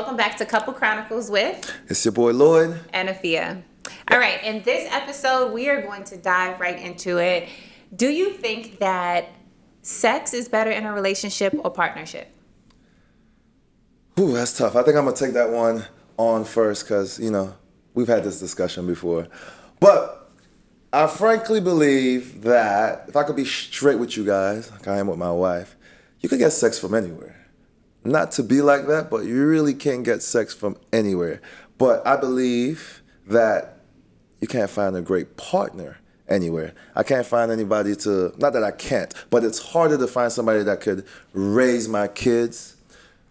welcome back to Couple Chronicles with... It's your boy Lloyd. And Afiya. All right, in this episode, we are going to dive right into it. Do you think that sex is better in a relationship or partnership? Ooh, that's tough. I think I'm going to take that one on first because, we've had this discussion before. But I frankly believe that if I could be straight with you guys, like I am with my wife, you could get sex from anywhere. Not to be like that, but you really can get sex from anywhere. But I believe that you can't find a great partner anywhere. I can't find anybody not that I can't, but it's harder to find somebody that could raise my kids,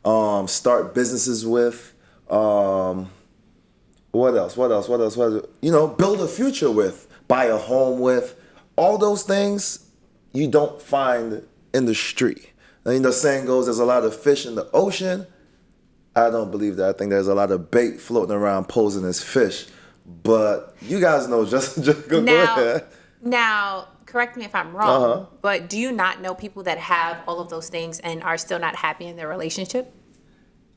start businesses with, what else? Build a future with, buy a home with. All those things you don't find in the street. The saying goes, there's a lot of fish in the ocean. I don't believe that. I think there's a lot of bait floating around posing as fish. But you guys know, just go ahead. Now, correct me if I'm wrong, but do you not know people that have all of those things and are still not happy in their relationship?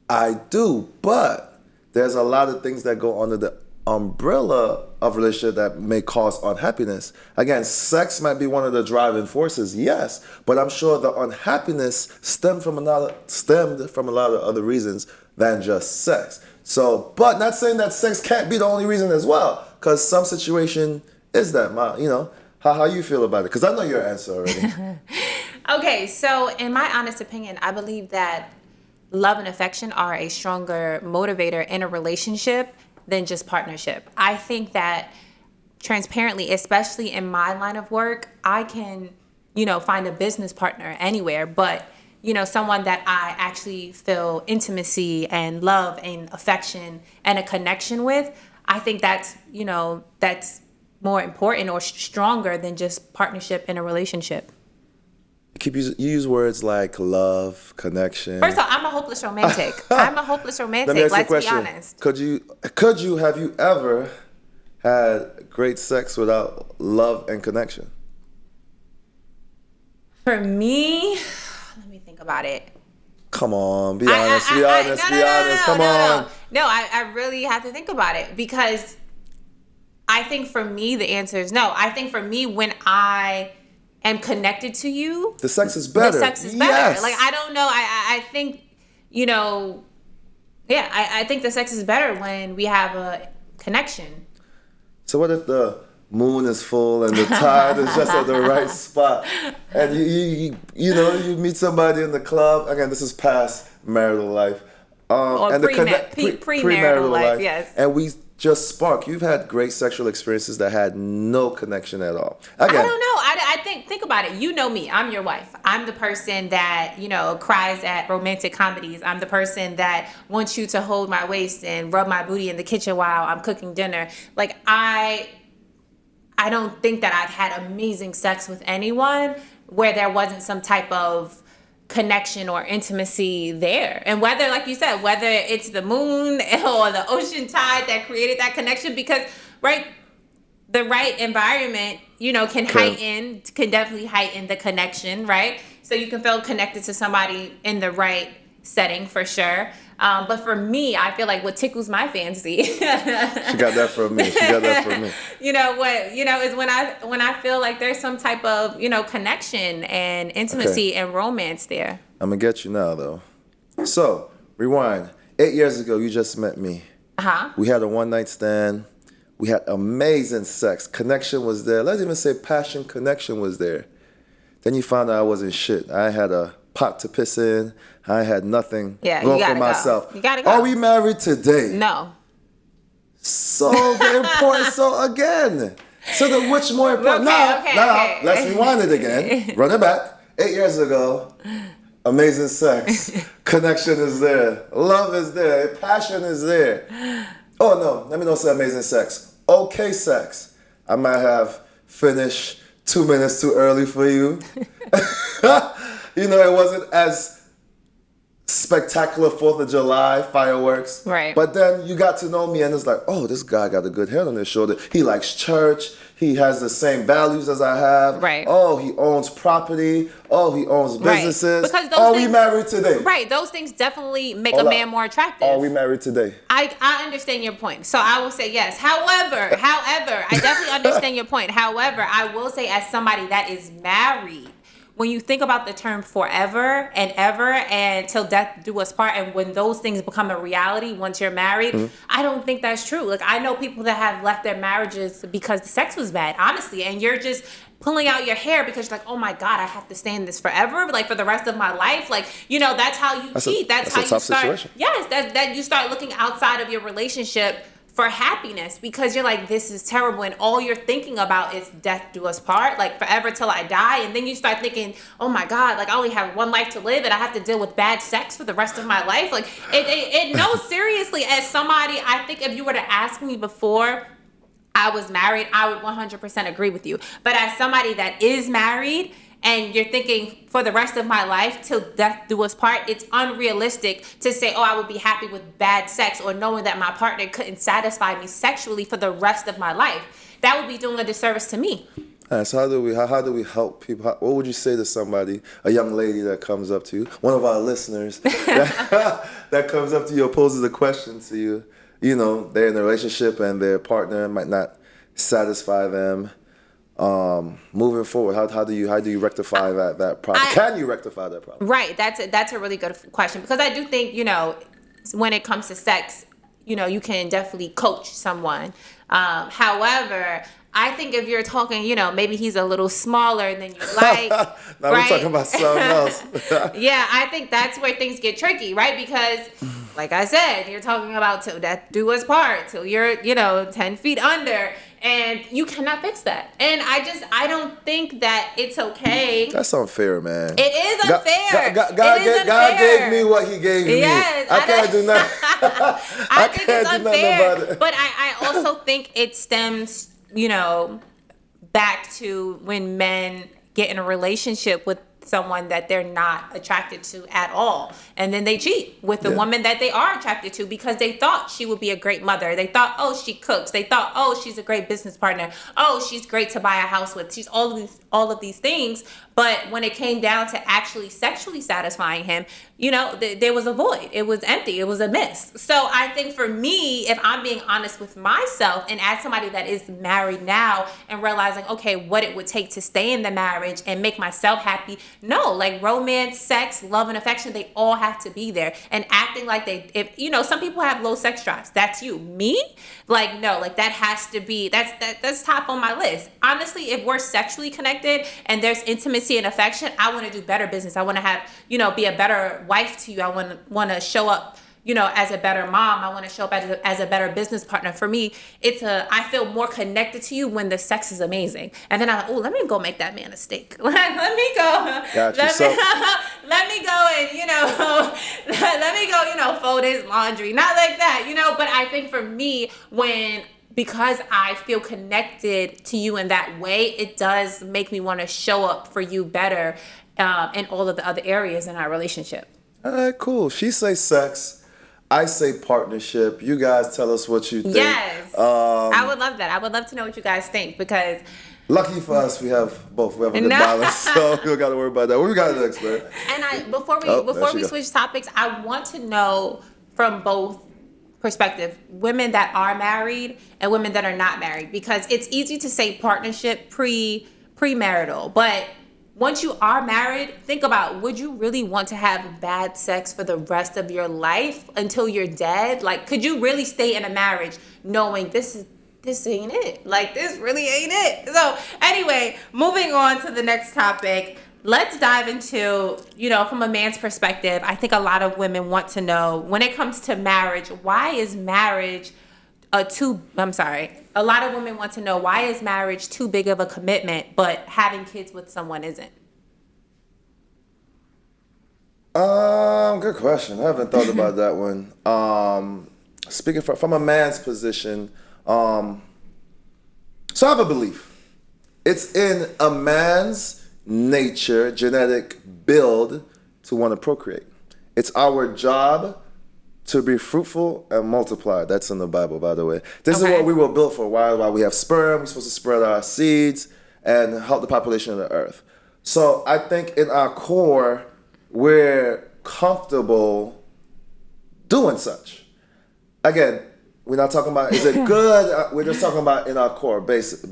I do, but there's a lot of things that go under the umbrella of relationship that may cause unhappiness. Again, sex might be one of the driving forces, yes, but I'm sure the unhappiness stemmed from a lot of other reasons than just sex. So, but not saying that sex can't be the only reason as well, because some situation is that, how you feel about it? Because I know your answer already. Okay, so in my honest opinion, I believe that love and affection are a stronger motivator in a relationship than just partnership. I think that transparently, especially in my line of work, I can, find a business partner anywhere, but, someone that I actually feel intimacy and love and affection and a connection with, I think that's more important or stronger than just partnership in a relationship. You use words like love, connection. First of all, I'm a hopeless romantic. Let me ask you a question. Be honest. Have you ever had great sex without love and connection? For me, let me think about it. Come on, be honest. Come on. No, I really have to think about it because I think for me, the answer is no. I think for me, when I am connected to you, the sex is better. Yes. Like, I don't know. I think, I think the sex is better when we have a connection. So what if the moon is full and the tide is just at the right spot, and you meet somebody in the club? Again, this is past marital life, or and premarital life, yes. And we just spark. You've had great sexual experiences that had no connection at all. Again, I don't know. I think about it. You know me. I'm your wife. I'm the person that, cries at romantic comedies. I'm the person that wants you to hold my waist and rub my booty in the kitchen while I'm cooking dinner. Like, I don't think that I've had amazing sex with anyone where there wasn't some type of connection or intimacy there. And whether, like you said, whether it's the moon or the ocean tide that created that connection, because the right environment, can definitely heighten the connection, right? So you can feel connected to somebody in the right setting for sure. But for me, I feel like what tickles my fancy. She got that from me. Is when I feel like there's some type of, connection and intimacy and romance there. I'm going to get you now, though. So, rewind. 8 years ago, you just met me. We had a one-night stand. We had amazing sex. Connection was there. Let's even say passion connection was there. Then you found out I wasn't shit. I had a pot to piss in. I had nothing going for myself. You gotta go. Are we married today? No. So important. So again, which more important? Now, let's rewind it again. Run it back. 8 years ago, amazing sex. Connection is there. Love is there. Passion is there. Oh no, let me not say amazing sex. Okay sex. I might have finished 2 minutes too early for you. It wasn't as spectacular 4th of July fireworks. Right. But then you got to know me and it's like, oh, this guy got a good head on his shoulder. He likes church. he has the same values as I have. Right. Oh, he owns property. Oh, he owns businesses. Because those Are things, we married today? Right. Those things definitely make Hold a up. man more attractive. Are we married today? I understand your point. So I will say yes. However, I definitely understand your point. However, I will say as somebody that is married, when you think about the term forever and ever and till death do us part, and when those things become a reality once you're married, I don't think that's true. Like, I know people that have left their marriages because the sex was bad, honestly, and you're just pulling out your hair because you're like, oh my God, I have to stay in this forever, like for the rest of my life. Like, that's how you cheat. That's how you start. Situation. Yes, that you start looking outside of your relationship for happiness because you're like, this is terrible, and all you're thinking about is death do us part, like forever till I die. And then you start thinking, oh my God, like I only have one life to live and I have to deal with bad sex for the rest of my life. Like no, seriously, as somebody, I think if you were to ask me before I was married, I would 100% agree with you. But as somebody that is married, and you're thinking for the rest of my life till death do us part, it's unrealistic to say, oh, I would be happy with bad sex or knowing that my partner couldn't satisfy me sexually for the rest of my life. That would be doing a disservice to me. So how do we help people? What would you say to somebody, a young lady that comes up to you, one of our listeners, that comes up to you or poses a question to you? They're in a relationship and their partner might not satisfy them. Moving forward, how do you rectify that problem? Can you rectify that problem? Right. That's a really good question because I do think, when it comes to sex, you can definitely coach someone. However, I think if you're talking, maybe he's a little smaller than you like. Now right? we're talking about something else. Yeah, I think that's where things get tricky, right? Because, like I said, you're talking about till death do us part, till you're, 10 feet under, and you cannot fix that. And I don't think that it's okay. That's unfair, man. It is unfair. God gave me what he gave me. Yes, I can't do nothing. I think it's unfair. But I also think it stems, back to when men get in a relationship with someone that they're not attracted to at all, and then they cheat with the woman that they are attracted to because they thought she would be a great mother. They thought, oh, she cooks. They thought, oh, she's a great business partner. Oh, she's great to buy a house with. She's all of these things. But when it came down to actually sexually satisfying him, there was a void. It was empty. It was a miss. So I think for me, if I'm being honest with myself and as somebody that is married now and realizing, okay, what it would take to stay in the marriage and make myself happy. No, like romance, sex, love, and affection, they all have to be there. And acting like some people have low sex drives. That's you. Me? Like, no, like that has to be, that's top on my list. Honestly, if we're sexually connected and there's intimacy and affection, I want to do better business. I want to have, be a better wife to you. I want to show up, as a better mom. I want to show up as a better business partner. For me, I feel more connected to you when the sex is amazing. And then I'm like, oh, let me go make that man a steak. let me go. Got you. Let me go and, let me go, fold his laundry. Not like that, but I think for me, because I feel connected to you in that way, it does make me want to show up for you better in all of the other areas in our relationship. All right, cool. She say sex. I say partnership. You guys tell us what you think. Yes. I would love that. I would love to know what you guys think because... Lucky for us, we have both. We have a good balance, so we don't got to worry about that. What we got next, man? And before we switch topics, I want to know from both perspective, women that are married and women that are not married, because it's easy to say partnership premarital, but once you are married, think about, would you really want to have bad sex for the rest of your life until you're dead? Like, could you really stay in a marriage knowing this ain't it? Like, this really ain't it. So anyway, moving on to the next topic. Let's dive into, from a man's perspective, I think a lot of women want to know, when it comes to marriage, why is marriage a lot of women want to know, why is marriage too big of a commitment, but having kids with someone isn't? Good question. I haven't thought about that one. Speaking from a man's position, so I have a belief. It's in a man's nature, genetic build to want to procreate. It's our job to be fruitful and multiply. That's in the Bible, by the way. This is Okay. what we were built for. While we have sperm, we're supposed to spread our seeds and help the population of the earth. So I think in our core, we're comfortable doing such. Again, we're not talking about is it good. We're just talking about in our core, base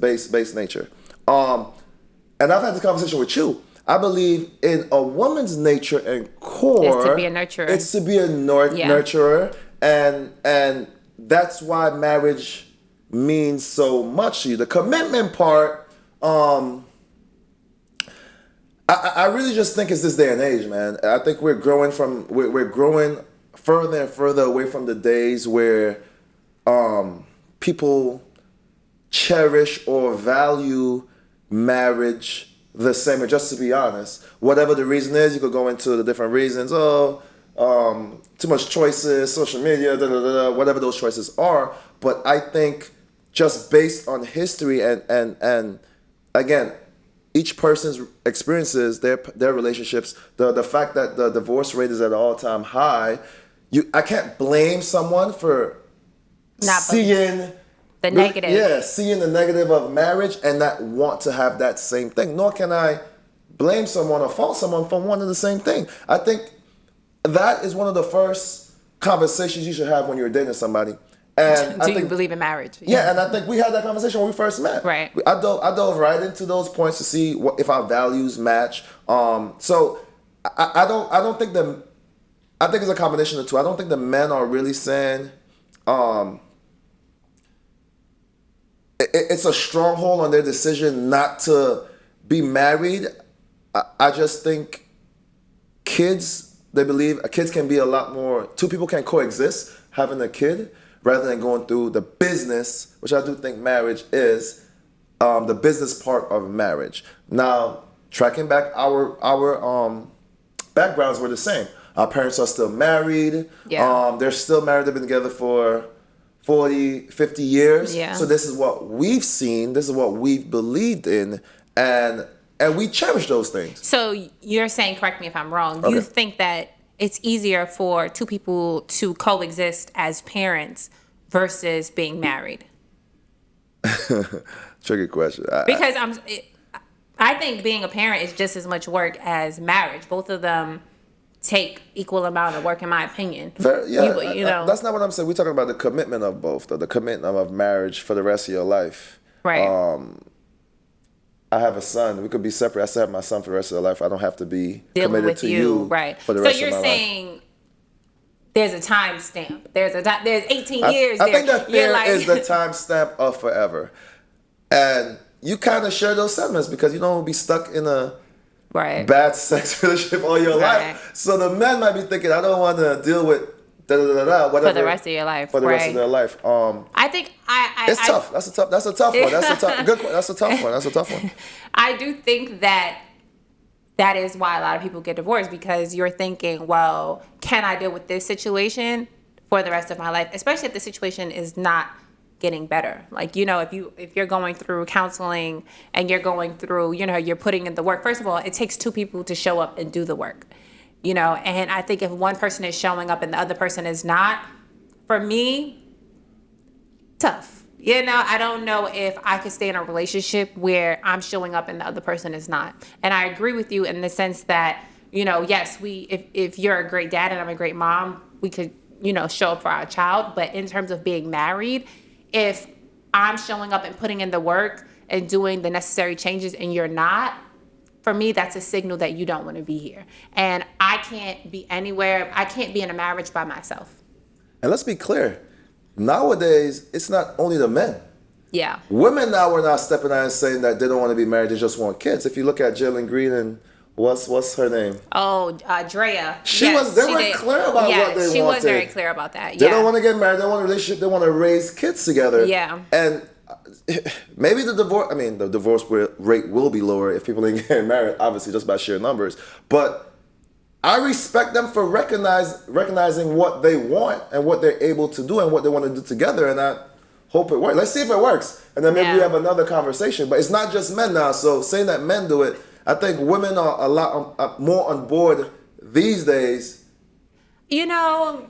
nature. And I've had this conversation with you. I believe in a woman's nature and core. It's to be a nurturer. It's to be a nurturer, and that's why marriage means so much to you. The commitment part. I really just think it's this day and age, man. I think we're growing further and further away from the days where people cherish or value marriage the same. And just to be honest, whatever the reason is, you could go into the different reasons. Too much choices, social media, whatever those choices are. But I think just based on history and again, each person's experiences, their relationships, the fact that the divorce rate is at an all-time high, I can't blame someone for seeing the negative. Yeah, seeing the negative of marriage and not want to have that same thing. Nor can I blame someone or fault someone for wanting the same thing. I think that is one of the first conversations you should have when you're dating somebody. And Do you believe in marriage? Yeah, and I think we had that conversation when we first met. Right. I dove right into those points to see if our values match. So I don't think I think it's a combination of the two. I don't think the men are really saying it's a stronghold on their decision not to be married. I just think they believe kids can be a lot more, two people can coexist having a kid rather than going through the business, which I do think marriage is, the business part of marriage. Now, tracking back our backgrounds were the same. Our parents are still married. Yeah. They're still married. They've been together for 40, 50 years. Yeah. So this is what we've seen. This is what we've believed in. And we cherish those things. So you're saying, correct me if I'm wrong, Okay. you think that it's easier for two people to coexist as parents versus being married? Tricky question. Because I think being a parent is just as much work as marriage. Both of them take equal amount of work, in my opinion. You know. That's not what I'm saying. We're talking about the commitment of both, the commitment of marriage for the rest of your life. Right. I have a son. We could be separate. I still have my son for the rest of their life. I don't have to be Dealing committed with to you right. for the rest of my life. So you're saying there's a time stamp. There's 18 years I there. think that there is the time stamp of forever. And you kind of share those sentiments because you don't want to be stuck in a right. bad sex relationship all your Right. life. So the men might be thinking, I don't want to deal with whatever For the rest of your life. for the rest of right. their life. I think It's tough. That's a tough one. That's a tough one. That's a tough one. I do think that is why a lot of people get divorced, because you're thinking, well, can I deal with this situation for the rest of my life? Especially if the situation is not getting better. Like, you know, if you're going through counseling and you're going through, you know, you're putting in the work. First of all, it takes two people to show up and do the work, you know, and I think if one person is showing up and the other person is not, for me, tough. You know, I don't know if I could stay in a relationship where I'm showing up and the other person is not. And I agree with you in the sense that, you know, yes, if you're a great dad and I'm a great mom, we could, you know, show up for our child. But in terms of being married, if I'm showing up and putting in the work and doing the necessary changes and you're not, for me, that's a signal that you don't want to be here. And I can't be anywhere. I can't be in a marriage by myself. And let's be clear. Nowadays, it's not only the men. Yeah. Women now are not stepping out and saying that they don't want to be married, they just want kids. If you look at Jalen Green and what's her name? Oh, Drea. They weren't clear about what they wanted. She was very clear about that. They don't want to get married, they want a relationship, they want to raise kids together. Yeah. And maybe the divorce rate will be lower if people ain't getting married, obviously, just by sheer numbers. But I respect them for recognizing what they want and what they're able to do and what they want to do together, and I hope it works. Let's see if it works, and then maybe we have another conversation. But it's not just men now, so saying that men do it, I think women are a lot more on board these days. You know,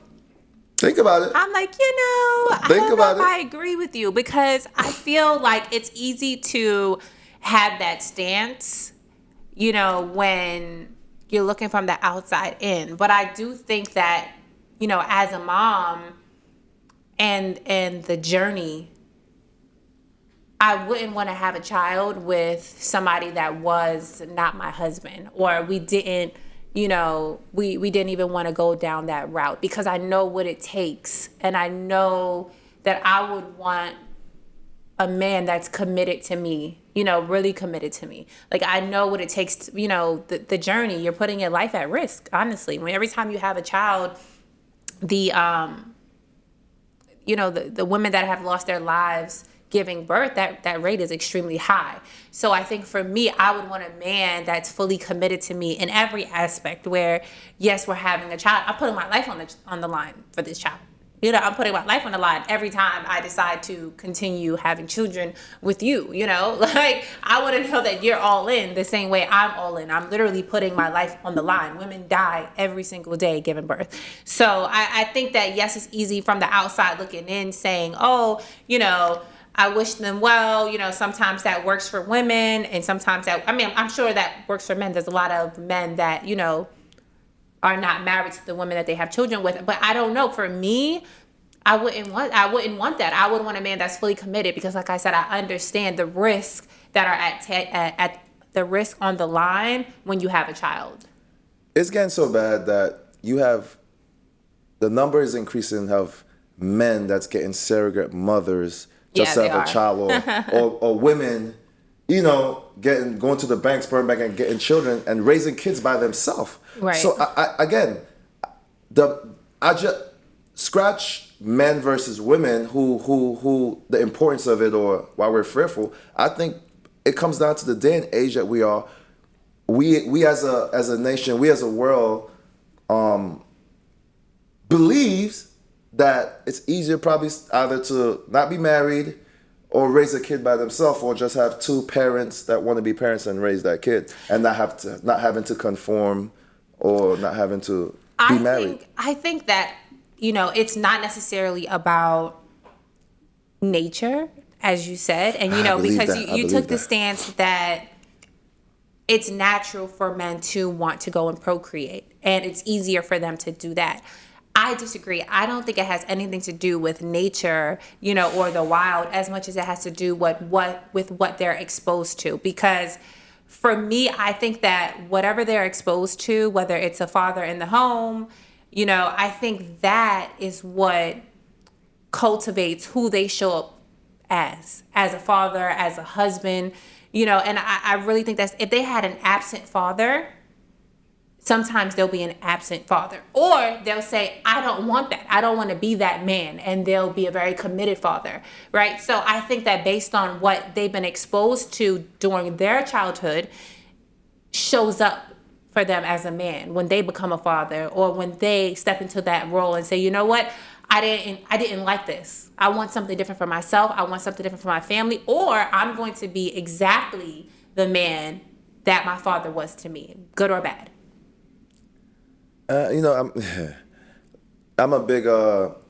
Think about it. I'm like, I Think don't know about if it. I agree with you, because I feel like it's easy to have that stance, when you're looking from the outside in. But I do think that, as a mom and the journey, I wouldn't want to have a child with somebody that was not my husband, or we didn't, we didn't even want to go down that route, because I know what it takes. And I know that I would want a man that's committed to me, really committed to me. Like, I know what it takes to, the journey. You're putting your life at risk, honestly. When every time you have a child, the women that have lost their lives giving birth, that rate is extremely high. So I think for me, I would want a man that's fully committed to me in every aspect, where, yes, we're having a child. I'm putting my life on the line for this child. I'm putting my life on the line every time I decide to continue having children with you, Like, I want to know that you're all in the same way I'm all in. I'm literally putting my life on the line. Women die every single day giving birth. So I think that, yes, it's easy from the outside looking in, saying, oh, I wish them well. Sometimes that works for women, and sometimes I'm sure that works for men. There's a lot of men that, are not married to the women that they have children with. But I don't know. For me, I wouldn't want that. I would want a man that's fully committed, because, like I said, I understand the risks that are at the risk on the line when you have a child. It's getting so bad that the number is increasing of men that's getting surrogate mothers just to have a child, or women, going to the bank, sperm bank, and getting children and raising kids by themselves. Right. So I just scratch men versus women who the importance of it, or why we're fearful. I think it comes down to the day and age that we are. We as a nation, we as a world, believes that it's easier probably either to not be married or raise a kid by themselves, or just have two parents that want to be parents and raise that kid, and not having to conform, or not having to be married. I think that, it's not necessarily about nature, as you said. And, because you took the stance that it's natural for men to want to go and procreate, and it's easier for them to do that. I disagree. I don't think it has anything to do with nature, or the wild, as much as it has to do with what they're exposed to. Because for me, I think that whatever they're exposed to, whether it's a father in the home, I think that is what cultivates who they show up as a father, as a husband, and I really think that's, if they had an absent father, sometimes there'll be an absent father, or they'll say, I don't want that. I don't want to be that man. And they'll be a very committed father, right? So I think that based on what they've been exposed to during their childhood shows up for them as a man when they become a father, or when they step into that role and say, you know what? I didn't like this. I want something different for myself. I want something different for my family, or I'm going to be exactly the man that my father was to me, good or bad. I'm a big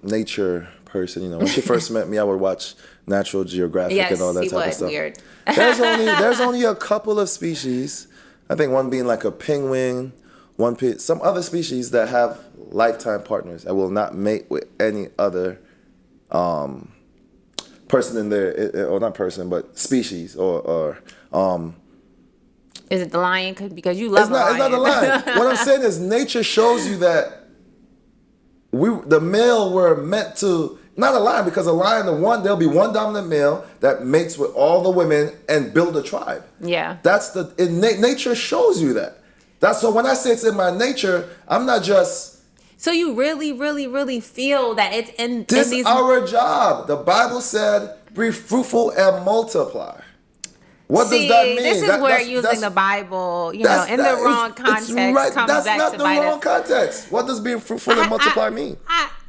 nature person. When she first met me, I would watch Natural Geographic and all that type of stuff. Weird. There's only a couple of species. I think one being like a penguin, some other species that have lifetime partners and will not mate with any other person in there, or not person, but species, or Is it the lion? Because you love It's not the lion. What I'm saying is nature shows you that the male were meant to, not a lion, because a lion, there'll be one dominant male that mates with all the women and build a tribe. Yeah. That's nature shows you that. That's so when I say it's in my nature, I'm not just. So you really, really, really feel that it's in This these. Our job. The Bible said, "Be fruitful and multiply." What does that mean? This is where using the Bible, in the wrong context, right. comes That's back not to the bite wrong us. context. What does being fruitful and multiply mean?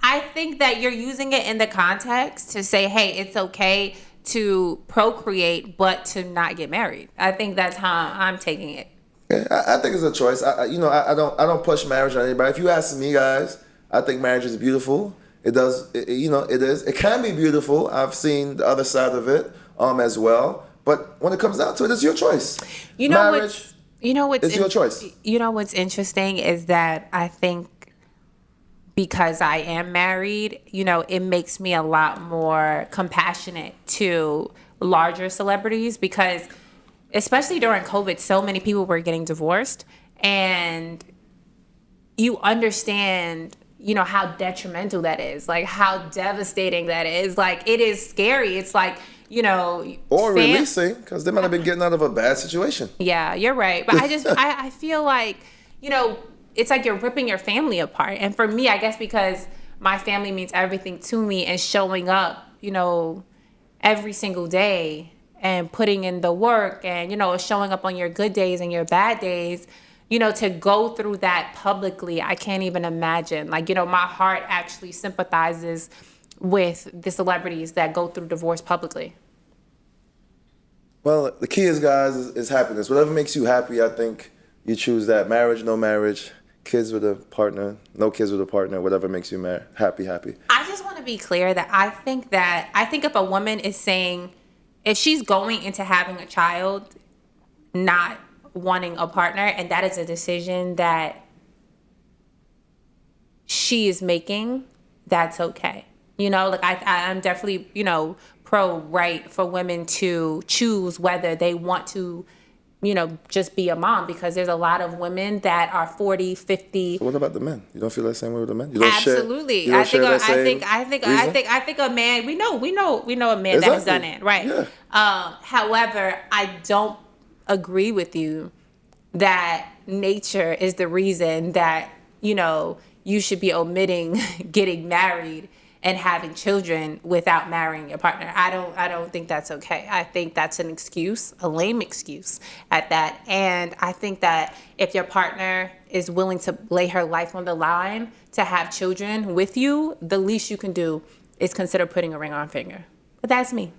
I think that you're using it in the context to say, hey, it's okay to procreate, but to not get married. I think that's how I'm taking it. Yeah, I think it's a choice. I don't push marriage on anybody. If you ask me, guys, I think marriage is beautiful. It does, it is. It can be beautiful. I've seen the other side of it as well. But when it comes down to it, it's your choice. You know Marriage, what's it's your choice. You know what's interesting is that I think because I am married, it makes me a lot more compassionate to larger celebrities because especially during COVID, so many people were getting divorced and you understand, how detrimental that is, like how devastating that is. Like it is scary. It's like, or releasing because they might have been getting out of a bad situation. Yeah, you're right. But I feel like, it's like you're ripping your family apart. And for me, I guess because my family means everything to me and showing up, every single day and putting in the work and, showing up on your good days and your bad days, to go through that publicly, I can't even imagine. Like, my heart actually sympathizes with the celebrities that go through divorce publicly. Well, the key is, guys, is happiness. Whatever makes you happy, I think you choose that. Marriage, no marriage. Kids with a partner, no kids with a partner. Whatever makes you happy. I just want to be clear that I think if a woman is saying, if she's going into having a child, not wanting a partner, and that is a decision that she is making, that's okay. I'm definitely, pro right for women to choose whether they want to, just be a mom, because there's a lot of women that are 40, 50. So what about the men? You don't feel that same way with the men? You don't Absolutely. Share, you don't I think a man, we know a man that has done it. Right. Yeah. However, I don't agree with you that nature is the reason that, you should be omitting getting married and having children without marrying your partner. I don't think that's okay. I think that's an excuse, a lame excuse at that. And I think that if your partner is willing to lay her life on the line to have children with you, the least you can do is consider putting a ring on her finger. But that's me.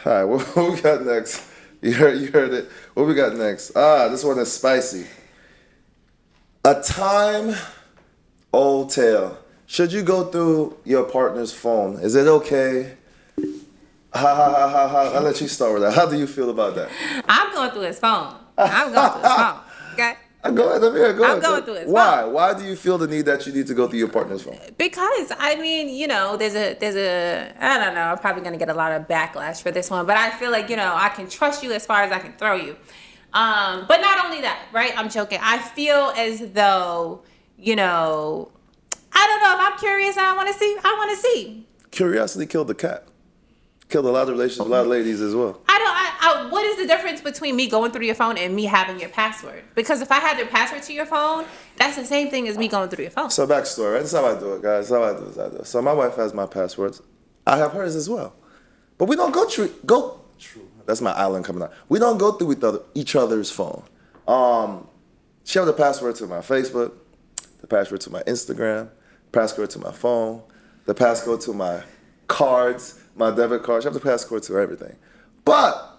All right, what we got next? You heard it. What we got next? This one is spicy. A time-old tale. Should you go through your partner's phone? Is it okay? I'll let you start with that. How do you feel about that? I'm going through his phone. Okay? I'm going through his phone. Why? Why do you feel the need that you need to go through your partner's phone? Because there's a I don't know, I'm probably gonna get a lot of backlash for this one, but I feel like, I can trust you as far as I can throw you. But not only that, right? I'm joking. I feel as though, I don't know, if I'm curious and I want to see. Curiosity killed the cat. Killed a lot of relationships, a lot of ladies as well. What is the difference between me going through your phone and me having your password? Because if I have your password to your phone, that's the same thing as me going through your phone. So backstory, right? This is how I do it, guys. So my wife has my passwords. I have hers as well. But we don't go through. That's my island coming out. We don't go through each other's phone. She has the password to my Facebook, the password to my Instagram, passcode to my phone, the passcode to my cards, my debit card. She has the passcode to everything. But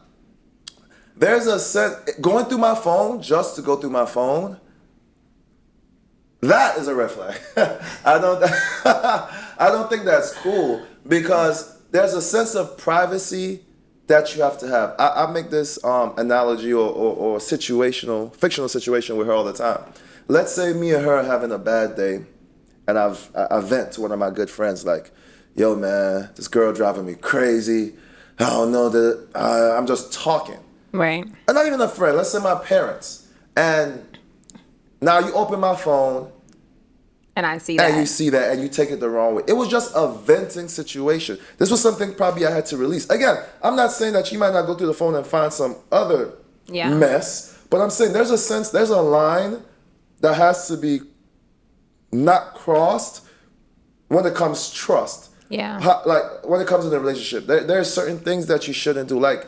there's a set going through my phone just to go through my phone. That is a red flag. I don't think that's cool because there's a sense of privacy that you have to have. I make this analogy or fictional situation with her all the time. Let's say me and her are having a bad day, and I vent to one of my good friends like, yo man, this girl driving me crazy. I don't know that I'm just talking. Right. And not even a friend. Let's say my parents. And now you open my phone. And I see that. And you see that and you take it the wrong way. It was just a venting situation. This was something probably I had to release. Again, I'm not saying that you might not go through the phone and find some other mess. But I'm saying there's a line that has to be not crossed when it comes to trust. Yeah. Like when it comes in a relationship, there are certain things that you shouldn't do. Like,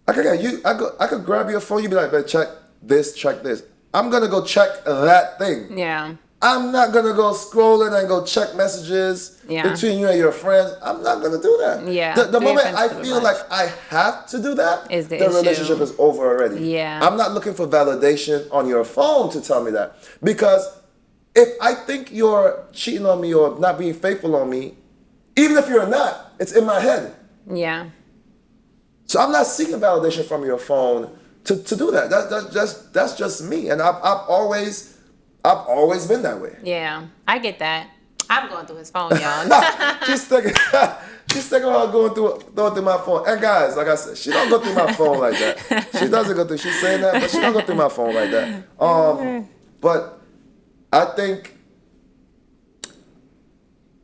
I could grab your phone. You be like, "Babe, check this, check this." I'm gonna go check that thing. Yeah. I'm not gonna go scrolling and go check messages between you and your friends. I'm not gonna do that. Yeah. The moment I feel like I have to do that, the relationship is over already. Yeah. I'm not looking for validation on your phone to tell me that because if I think you're cheating on me or not being faithful on me, even if you're not, it's in my head. Yeah. So I'm not seeking validation from your phone to do that. That's just me, and I've always been that way. Yeah. I get that. I'm going through his phone, y'all. she's thinking about going through my phone. And guys, like I said, she don't go through my phone like that. She doesn't go through. She's saying that, but she don't go through my phone like that. But I think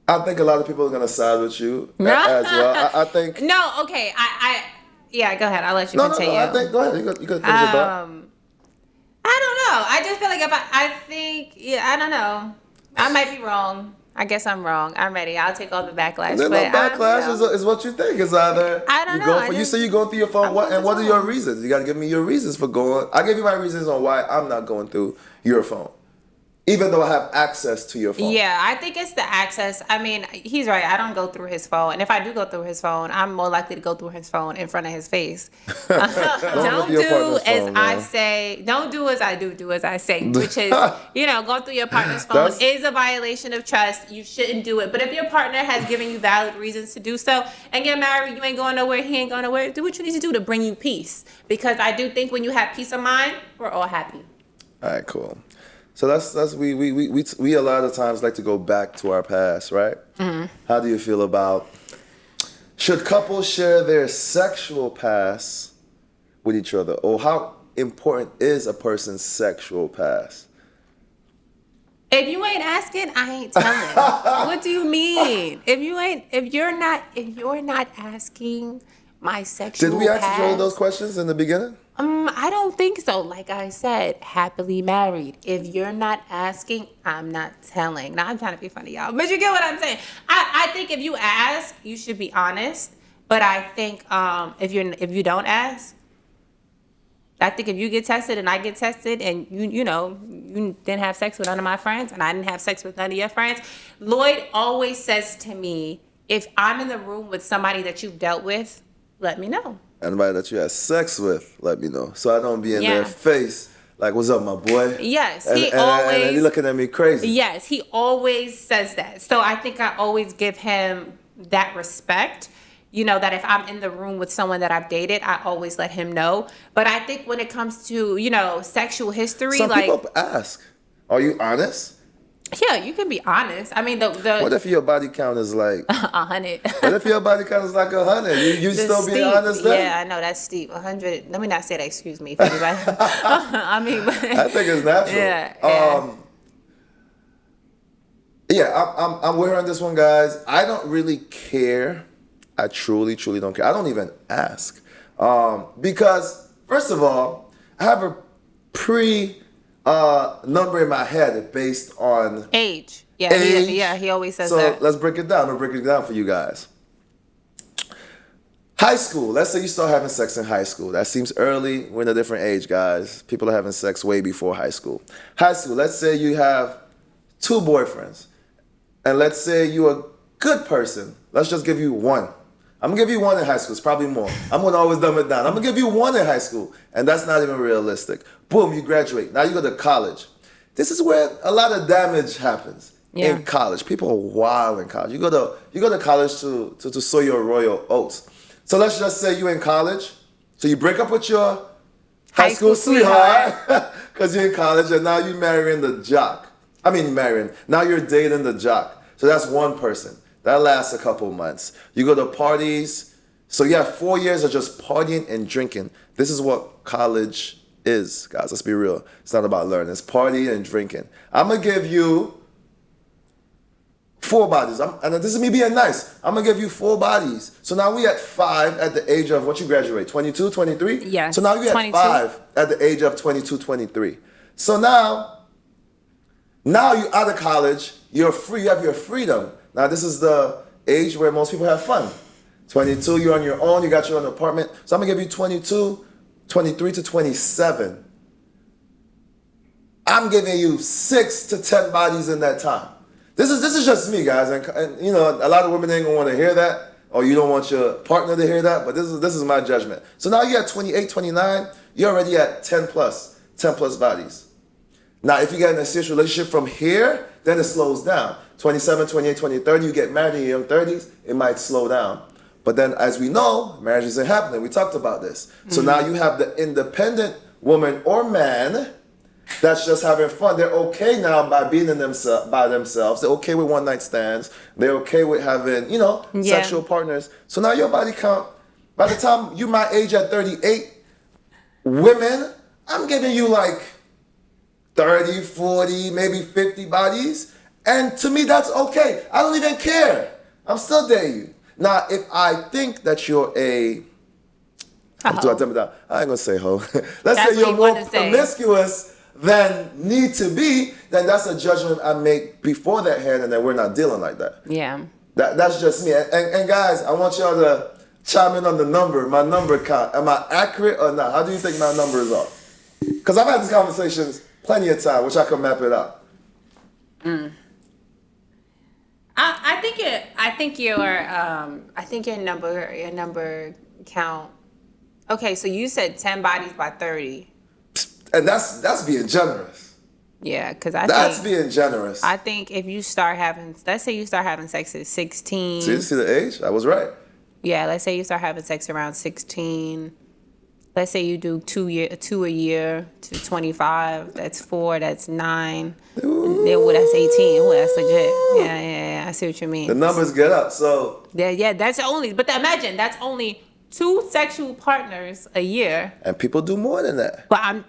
a lot of people are gonna side with you as well. I think. No, okay. Yeah, go ahead. I'll let you continue. No. I think go ahead. You could finish your thought. I don't know. I just feel like I don't know. I might be wrong. I guess I'm wrong. I'm ready. I'll take all the backlash. There's no backlash. Is what you think. It's either I don't know. You say you're going through your phone. What are your reasons? You got to give me your reasons for going. I gave you my reasons on why I'm not going through your phone, even though I have access to your phone. Yeah, I think it's the access. I mean, he's right. I don't go through his phone. And if I do go through his phone, I'm more likely to go through his phone in front of his face. Don't do as I say. Don't do as I do as I say. Which is, going through your partner's phone is a violation of trust. You shouldn't do it. But if your partner has given you valid reasons to do so, and get married, you ain't going nowhere, he ain't going nowhere, do what you need to do to bring you peace. Because I do think when you have peace of mind, we're all happy. All right, cool. So that's we a lot of times like to go back to our past, right? Mm-hmm. How do you feel about should couples share their sexual past with each other, or how important is a person's sexual past? If you ain't asking, I ain't telling. What do you mean? If you're not asking my sexual Did we ask past, each other those questions in the beginning? I don't think so. Like I said, happily married. If you're not asking, I'm not telling. Now I'm trying to be funny, y'all, but you get what I'm saying. I think if you ask, you should be honest. But I think if you don't ask, I think if you get tested and I get tested and you didn't have sex with none of my friends and I didn't have sex with none of your friends, Lloyd always says to me, if I'm in the room with somebody that you've dealt with, let me know. Anybody that you had sex with, let me know. So I don't be in their face like, what's up, my boy? Yes, and he looking at me crazy. Yes, he always says that. So I think I always give him that respect. That if I'm in the room with someone that I've dated, I always let him know. But I think when it comes to, sexual history, some people ask, are you honest? Yeah, you can be honest. I mean, the what if your body count is like 100? What if your body count is like 100? You still being honest then? Yeah, I know that's steep. 100. Let me not say that. Excuse me, everybody. I mean, I think it's natural. I'm with her on this one, guys. I don't really care. I truly don't care. I don't even ask because first of all, I have a number in my head based on age. Yeah, age. He always says that. So let's break it down. I'm gonna break it down for you guys. High school. Let's say you start having sex in high school. That seems early. We're in a different age, guys. People are having sex way before high school. High school. Let's say you have 2 boyfriends, and let's say you're a good person. Let's just give you 1. I'm gonna give you 1 in high school. It's probably more. I'm gonna always dumb it down. I'm gonna give you 1 in high school, and that's not even realistic. Boom, you graduate. Now you go to college. This is where a lot of damage happens in college. People are wild in college. You go to college to sow your royal oats. So let's just say you're in college. So you break up with your high school sweetheart because you're in college, and now you're marrying the jock. Now you're dating the jock. So that's one person. That lasts a couple months. You go to parties. So you have 4 years of just partying and drinking. This is what college is, guys. Let's be real. It's not about learning. It's partying and drinking. I'm going to give you 4 bodies. And this is me being nice. I'm going to give you 4 bodies. So now we at 5 at the age of, what you graduate, 22, 23? Yes. So now you're at 22. 5 at the age of 22, 23. So now you're out of college. You're free. You have your freedom. Now, this is the age where most people have fun. 22, you're on your own. You got your own apartment. So I'm going to give you 22, 23 to 27. I'm giving you 6 to 10 bodies in that time. This is just me, guys. And a lot of women ain't going to want to hear that, or you don't want your partner to hear that, but this is my judgment. So now you're at 28, 29. You're already at 10 plus bodies. Now, if you get in a serious relationship from here, then it slows down. 27, 28, 20, 30, you get married in your young 30s, it might slow down. But then, as we know, marriage isn't happening. We talked about this. So now you have the independent woman or man that's just having fun. They're okay now by being by themselves. They're okay with one-night stands. They're okay with having, sexual partners. So now your body count, by the time you my age at 38, women, I'm giving you like 30, 40, maybe 50 bodies. And to me, that's okay. I don't even care. I'm still dating you. Now, if I think that you're I ain't gonna say hoe. Let's say you're more promiscuous than need to be, then that's a judgment I make before that hand, and then we're not dealing like that. Yeah. That's just me. And guys, I want y'all to chime in on my number count. Am I accurate or not? How do you think my numbers are? Because I've had these conversations plenty of time, which I can map it out. I think your number count. Okay, so you said 10 bodies by 30. And that's being generous. Yeah, because that's being generous. I think if you start having, let's say you start having sex at 16. See the age? I was right. Yeah, let's say you start having sex around 16. Let's say you do two a year to 25. That's 4. That's 9. Ooh. Then that's 18. Ooh, that's legit. Yeah. I see what you mean. The numbers get up. So yeah. That's only. But imagine that's only 2 sexual partners a year. And people do more than that. But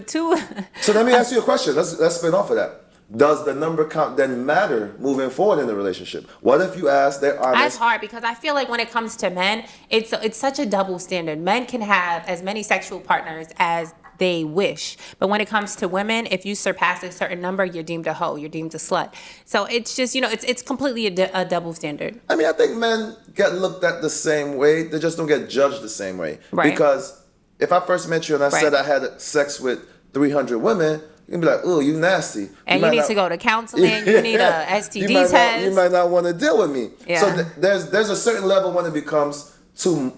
two. So let me ask you a question. Let's spin off of that. Does the number count then matter moving forward in the relationship? What if you ask, they're honest? That's hard because I feel like when it comes to men, it's such a double standard. Men can have as many sexual partners as they wish. But when it comes to women, if you surpass a certain number, you're deemed a hoe, you're deemed a slut. So it's just, it's completely a double standard. I mean, I think men get looked at the same way. They just don't get judged the same way. Right. Because if I first met you and I said I had sex with 300 women, you'd be like, oh, you nasty. And you need to go to counseling. You need a STD test. You might not want to deal with me. Yeah. So there's a certain level when it becomes too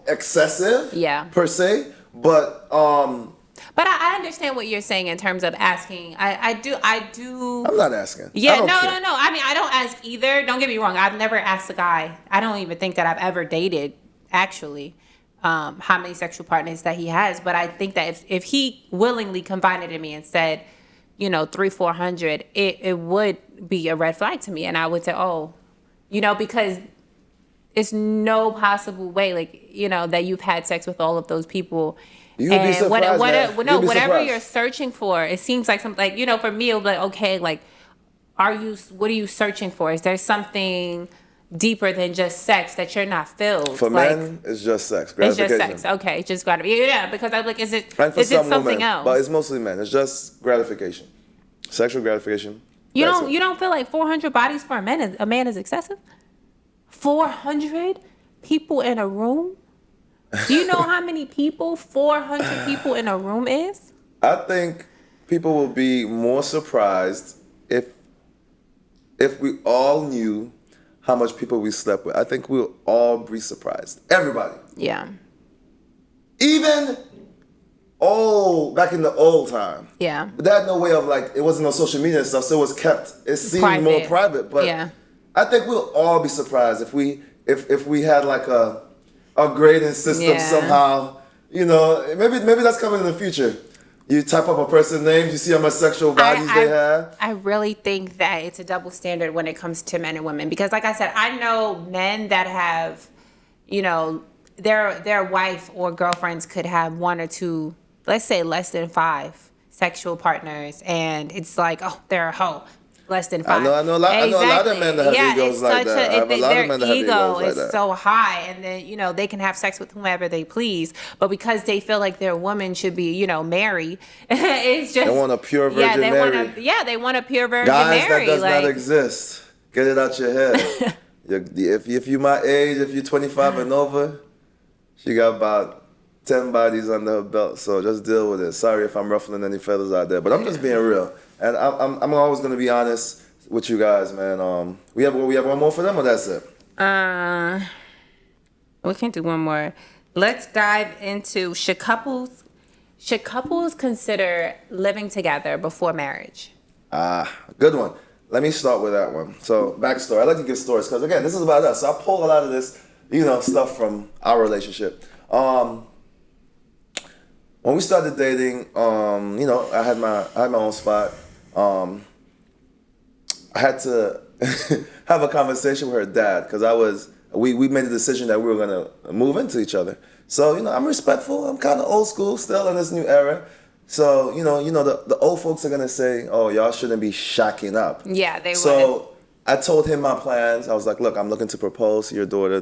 excessive, per se. But I understand what you're saying in terms of asking. I do. I'm not asking. Yeah, no. I mean, I don't ask either. Don't get me wrong. I've never asked a guy. I don't even think that I've ever dated, actually, how many sexual partners that he has. But I think that if he willingly confided in me and said, 300-400, it would be a red flag to me. And I would say, because it's no possible way, that you've had sex with all of those people. You'd be surprised, whatever you're searching for, it seems like something, for me, it would be like, okay, what are you searching for? Is there something deeper than just sex that you're not filled? For men, it's just sex. It's just sex. Okay, it's just gratification. Yeah, because I'm like, is it something women, else? But it's mostly men. It's just gratification, sexual gratification. You don't feel like 400 bodies for a man is excessive? 400 people in a room? Do you know how many people 400 people in a room is? I think people will be more surprised if we all knew how much people we slept with. I think we'll all be surprised. Everybody. Yeah. Even back in the old time. Yeah. But they had no way of it wasn't no social media and stuff, so it seemed more private. But yeah. I think we'll all be surprised if we had a grading system somehow. Maybe that's coming in the future. You type up a person's name, you see how much sexual bodies they have. I really think that it's a double standard when it comes to men and women. Because like I said, I know men that have, their wife or girlfriends could have 1 or 2, let's say less than 5 sexual partners. And it's like, they're a hoe. Less than 5. I know a lot of men that have egos like that. I have a lot of men that have egos like that. Their ego is so high, and then they can have sex with whomever they please, but because they feel like their woman should be Mary, it's just they want a pure Virgin Mary. They want a pure Virgin Guys, Mary. That does not exist. Get it out your head. If you my age, if you're 25 and over, she got about 10 bodies under her belt, so just deal with it. Sorry if I'm ruffling any feathers out there, but I'm just being real. And I'm always gonna be honest with you guys, man. We have one more for them, or that's it? We can do one more. Let's dive into should couples Should couples consider living together before marriage? Good one. Let me start with that one. So, backstory. I like to give stories because, again, this is about us. So I pull a lot of this, stuff from our relationship. When we started dating, I had my own spot. I had to have a conversation with her dad because we made the decision that we were gonna move into each other. So I'm respectful. I'm kind of old school still in this new era. So the old folks are gonna say, "Oh, y'all shouldn't be shacking up." Yeah, they would. So I told him my plans. I was like, "Look, I'm looking to propose to your daughter.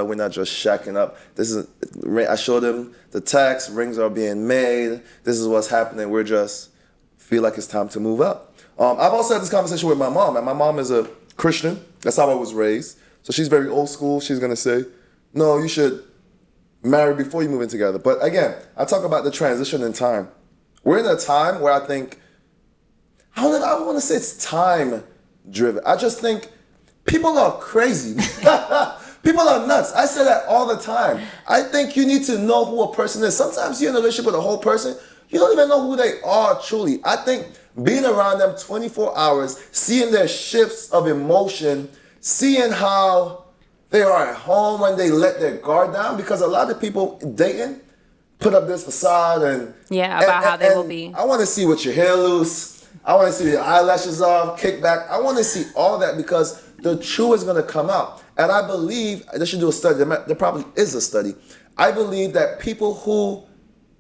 We're not just shacking up. I showed him the text. Rings are being made. This is what's happening. We're just feel like it's time to move up." I've also had this conversation with my mom, and my mom is a Christian. That's how I was raised. So she's very old school. She's gonna say, "No, you should marry before you move in together." But again, I talk about the transition in time. We're in a time where I think, I don't want to say it's time driven. I just think people are crazy. People are nuts. I say that all the time. I think you need to know who a person is. Sometimes you're in a relationship with a whole person, you don't even know who they are truly. I think being around them 24 hours, seeing their shifts of emotion, seeing how they are at home when they let their guard down, because a lot of people dating put up this facade and how they will be. I want to see what your hair loose. I want to see your eyelashes off, kick back. I want to see all that because the truth is going to come out. And I believe they should do a study. There probably is a study. I believe that people who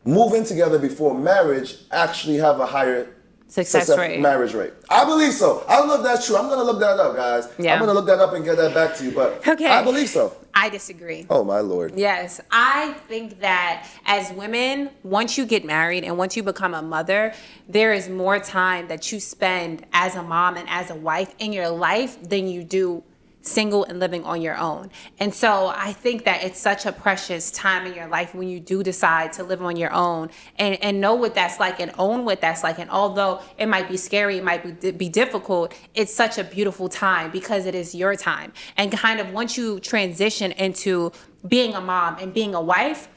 move in together before marriage actually have a higher success rate. Marriage rate. I believe so. I don't know if that's true. I'm going to look that up, guys. Yeah. I'm going to look that up and get that back to you. But okay. I believe so. I disagree. Oh, my Lord. Yes. I think that as women, once you get married and once you become a mother, there is more time that you spend as a mom and as a wife in your life than you do single and living on your own. And so I think that it's such a precious time in your life when you do decide to live on your own and know what that's like and own what that's like. And although it might be scary, it might be difficult, it's such a beautiful time because it is your time. And kind of once you transition into being a mom and being a wife,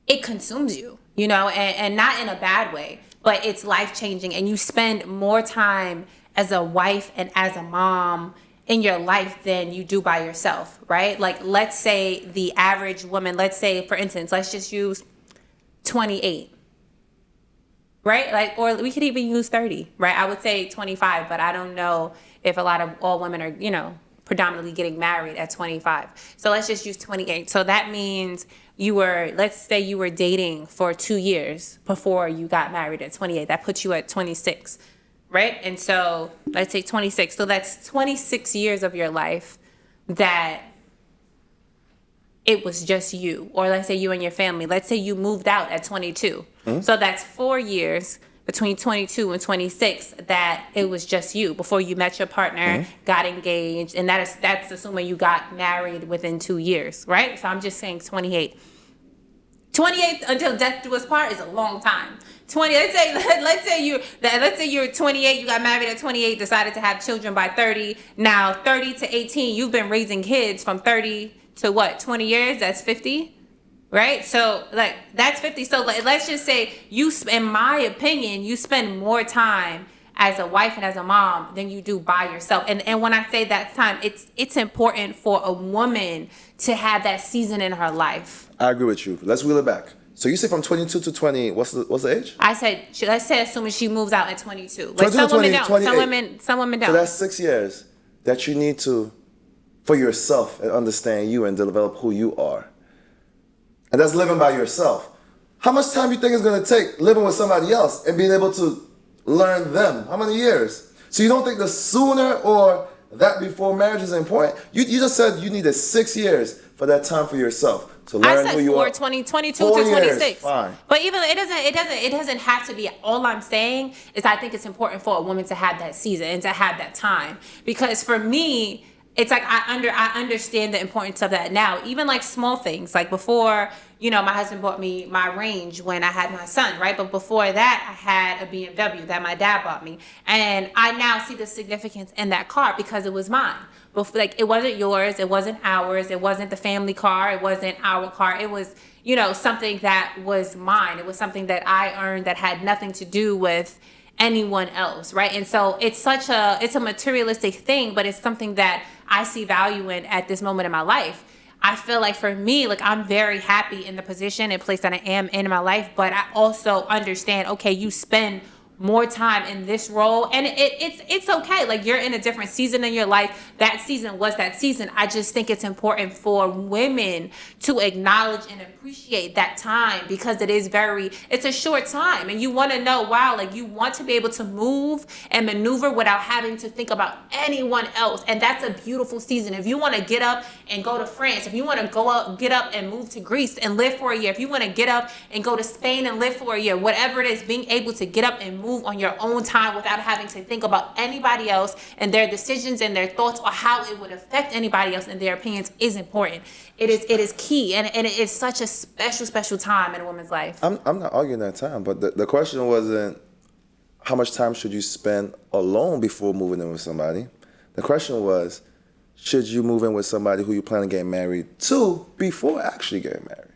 it consumes you, and not in a bad way, but it's life-changing. And you spend more time as a wife and as a mom in your life than you do by yourself, right? Like, let's say the average woman, let's say, for instance, let's just use 28, right? Like, or we could even use 30, right? I would say 25, but I don't know if all women are, predominantly getting married at 25. So let's just use 28. So that means let's say you were dating for 2 years before you got married at 28. That puts you at 26. Right? And so let's say 26. So that's 26 years of your life that it was just you. Or let's say you and your family. Let's say you moved out at 22. Mm-hmm. So that's 4 years between 22 and 26 that it was just you before you met your partner, mm-hmm. got engaged. And that's assuming you got married within 2 years, right? So I'm just saying 28. 28 until death do us part is a long time. 20. Let's say you're 28. You got married at 28. Decided to have children by 30. Now 30 to 18. You've been raising kids from 30 to what? 20 years. That's 50, right? So that's 50. So let's just say in my opinion, you spend more time as a wife and as a mom than you do by yourself. And when I say that time, it's important for a woman to have that season in her life. I agree with you. Let's wheel it back. So you say from 22 to 20, what's the age? I said, let's say assuming she moves out at 22. Like some women don't. 28. Some women don't. So that's 6 years that you need to, for yourself, and understand you and develop who you are. And that's living by yourself. How much time do you think it's going to take living with somebody else and being able to learn them? How many years? So you don't think the sooner or that before marriage is important? You just said you needed 6 years for that time for yourself. To learn who you are. 22 4 to 26. Years, fine. But even it doesn't have to be. All I'm saying is I think it's important for a woman to have that season and to have that time. Because for me, it's like I understand the importance of that now. Even like small things, like before, my husband bought me my Range when I had my son, right? But before that, I had a BMW that my dad bought me, and I now see the significance in that car because it was mine. Before, like, it wasn't yours, it wasn't ours, it wasn't the family car, it wasn't our car. It was, something that was mine. It was something that I earned that had nothing to do with anyone else, right? And so it's a materialistic thing, but it's something that I see value in at this moment in my life. I feel like for me, like, I'm very happy in the position and place that I am in my life, but I also understand, okay, you spend more time in this role, and it's okay. Like, you're in a different season in your life. That season was that season. I just think it's important for women to acknowledge and appreciate that time, because it's a short time, and you want to know, wow, like, you want to be able to move and maneuver without having to think about anyone else. And that's a beautiful season. If you want to get up and go to France, if you want to get up and move to Greece and live for a year, if you want to get up and go to Spain and live for a year, whatever it is, being able to get up and move on your own time without having to think about anybody else and their decisions and their thoughts, or how it would affect anybody else and their opinions, is important. It is key, and it is such a special time in a woman's life. I'm not arguing that time, but the question wasn't how much time should you spend alone before moving in with somebody. The question was, should you move in with somebody who you plan on getting married to before actually getting married?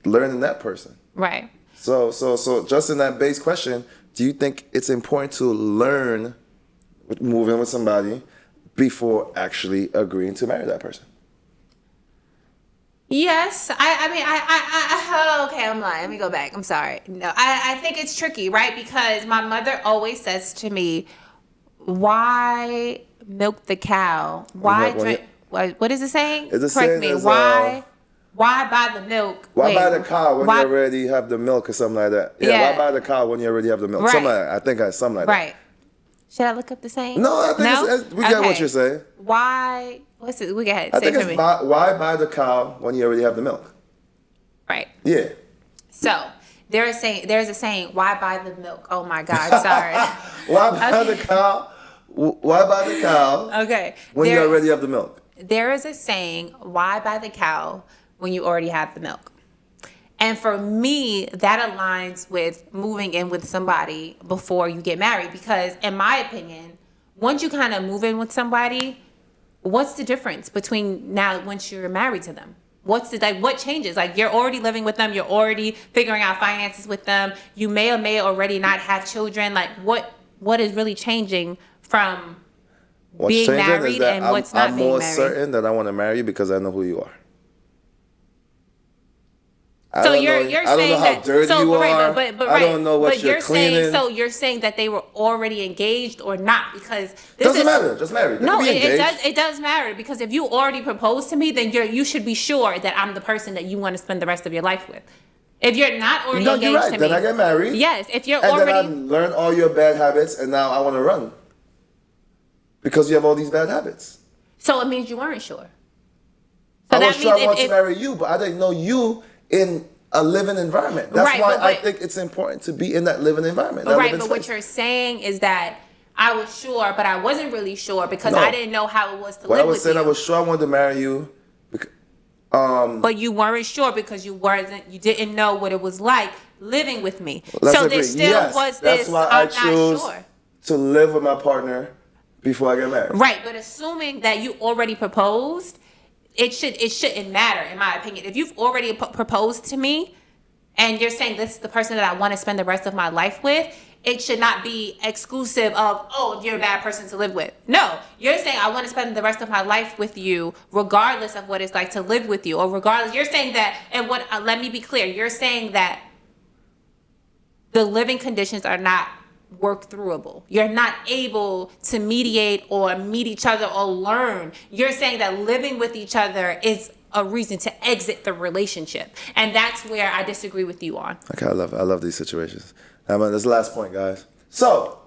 Learning that person. Right. So just in that base question, do you think it's important to learn moving with somebody before actually agreeing to marry that person? Yes. Okay, I'm lying. Let me go back. I'm sorry. No, I think it's tricky, right? Because my mother always says to me, why milk the cow? Why drink? What is it saying? Correct me. Why buy the milk? Why buy the cow when you already have the milk, or something like that? Yeah. Why buy the cow when you already have the milk? Right. Something like that. I think it's something like that. Right. Should I look up the saying? No, I think we get what you're saying. Why? What's it? We go ahead. I think it's why buy the cow when you already have the milk? Right. Yeah. So there's a saying, why buy the milk? Oh my God, sorry. Why buy the cow? Why buy the cow? Okay. When you already have the milk. There is a saying, why buy the cow when you already have the milk? And for me, that aligns with moving in with somebody before you get married, because in my opinion, once you kind of move in with somebody, what's the difference between now once you're married to them? What changes? Like, you're already living with them, you're already figuring out finances with them, you may or may already not have children. Like, what is really changing from being married and what's not being married? I'm more certain that I want to marry you because I know who you are. I don't know how dirty you are. But I don't know what you're cleaning. So you're saying that they were already engaged or not? Because doesn't matter. Just married. No, it does matter, because if you already proposed to me, then you should be sure that I'm the person that you want to spend the rest of your life with. If you're not already engaged to me, then I get married. Yes, if you're already, and then I learn all your bad habits, and now I want to run because you have all these bad habits. So it means you weren't sure. So I was sure I wanted to marry you, but I didn't know you in a living environment. That's why I think it's important to be in that living environment. But what you're saying is that I was sure, but I wasn't really sure because I didn't know how it was to live with you. I was saying I was sure I wanted to marry you. But you weren't sure because you didn't know what it was like living with me. So there still was this, that's why I chose to live with my partner before I get married. Right, but assuming that you already proposed, it shouldn't matter, in my opinion. If you've already proposed to me and you're saying this is the person that I want to spend the rest of my life with, it should not be exclusive of, oh, you're a bad person to live with. No, you're saying I want to spend the rest of my life with you regardless of what it's like to live with you, or regardless. You're saying that, and let me be clear, you're saying that the living conditions are not work throughable. You're not able to mediate or meet each other or learn. You're saying that living with each other is a reason to exit the relationship. And that's where I disagree with you on. Okay, I love these situations. That's the last point, guys. So,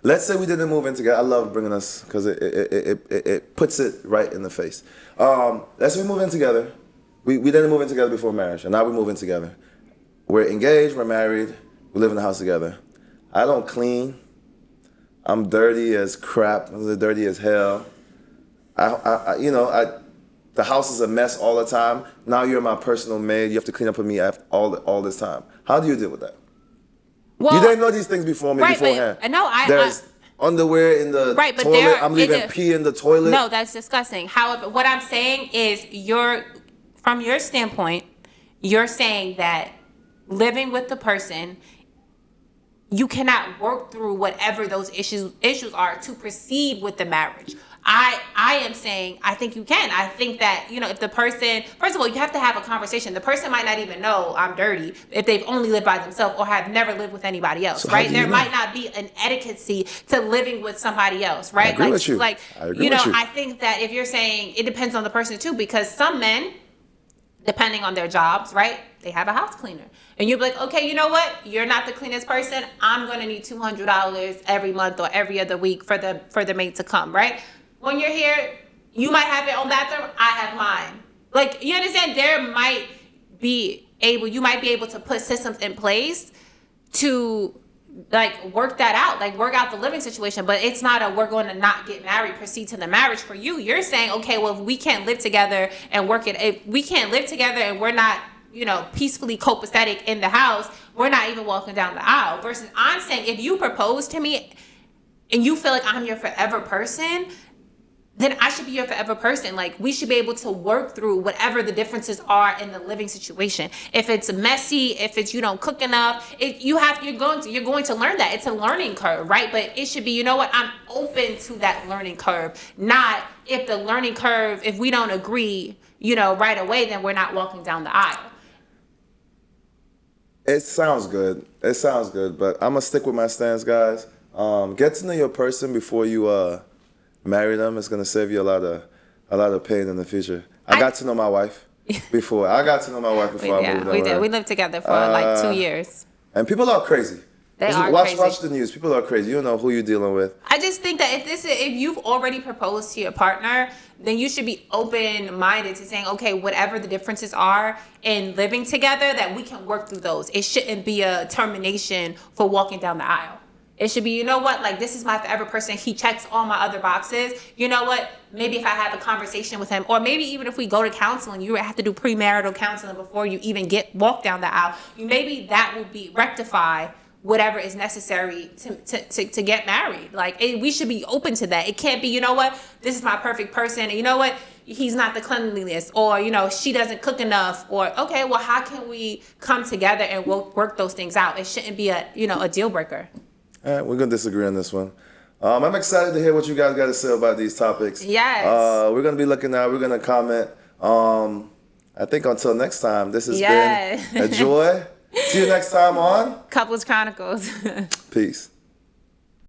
let's say we didn't move in together. I love bringing us, because it puts it right in the face. Let's say we move in together. We didn't move in together before marriage, and now we move in together. We're engaged, we're married, we live in the house together. I don't clean. I'm dirty as crap. I'm dirty as hell. The house is a mess all the time. Now you're my personal maid. You have to clean up for me all this time. How do you deal with that? Well, you didn't know these things beforehand. There's underwear in the toilet. I'm leaving pee in the toilet. No, that's disgusting. However, what I'm saying is from your standpoint, you're saying that living with the person, you cannot work through whatever those issues are to proceed with the marriage. I am saying I think you can. I think that, if the person, first of all, you have to have a conversation. The person might not even know I'm dirty if they've only lived by themselves or have never lived with anybody else, right? There might not be an etiquette to living with somebody else, right? I agree with you. I think that if you're saying it depends on the person too, because some men, depending on their jobs, right, they have a house cleaner. And you'll be like, okay, you know what? You're not the cleanest person. I'm going to need $200 every month or every other week for the maid to come, right? When you're here, you might have your own bathroom. I have mine. Like, you understand? You might be able to put systems in place to work that out, work out the living situation. But it's not we're going to not get married, proceed to the marriage for you. You're saying, okay, well, if we can't live together and if we can't live together and we're not, peacefully copacetic in the house, we're not even walking down the aisle. Versus I'm saying, if you propose to me and you feel like I'm your forever person, then I should be your forever person. We should be able to work through whatever the differences are in the living situation. If it's messy, if it's you don't cook enough, you're going to learn that. It's a learning curve, right? But it should be, I'm open to that learning curve. Not if the learning curve, if we don't agree, right away, then we're not walking down the aisle. It sounds good, but I'm gonna stick with my stance, guys. Get to know your person before you marry them. It's gonna save you a lot of pain in the future. I got to know my wife before. I moved over. We lived together for 2 years. And people are crazy. Watch the news. People are crazy. You don't know who you're dealing with. I just think that if you've already proposed to your partner, then you should be open-minded to saying, okay, whatever the differences are in living together, that we can work through those. It shouldn't be a termination for walking down the aisle. It should be, this is my forever person. He checks all my other boxes. You know what? Maybe if I have a conversation with him, or maybe even if we go to counseling, you have to do premarital counseling before you even walk down the aisle. Maybe that will rectify whatever is necessary to get married. We should be open to that. It can't be, this is my perfect person. And he's not the cleanliness, or, she doesn't cook enough, or, okay, well, how can we come together and work those things out? It shouldn't be a deal breaker. All right, we're going to disagree on this one. I'm excited to hear what you guys got to say about these topics. Yes. We're going to be looking out. We're going to comment. I think until next time, this has been a joy. See you next time on Couples Chronicles. Peace.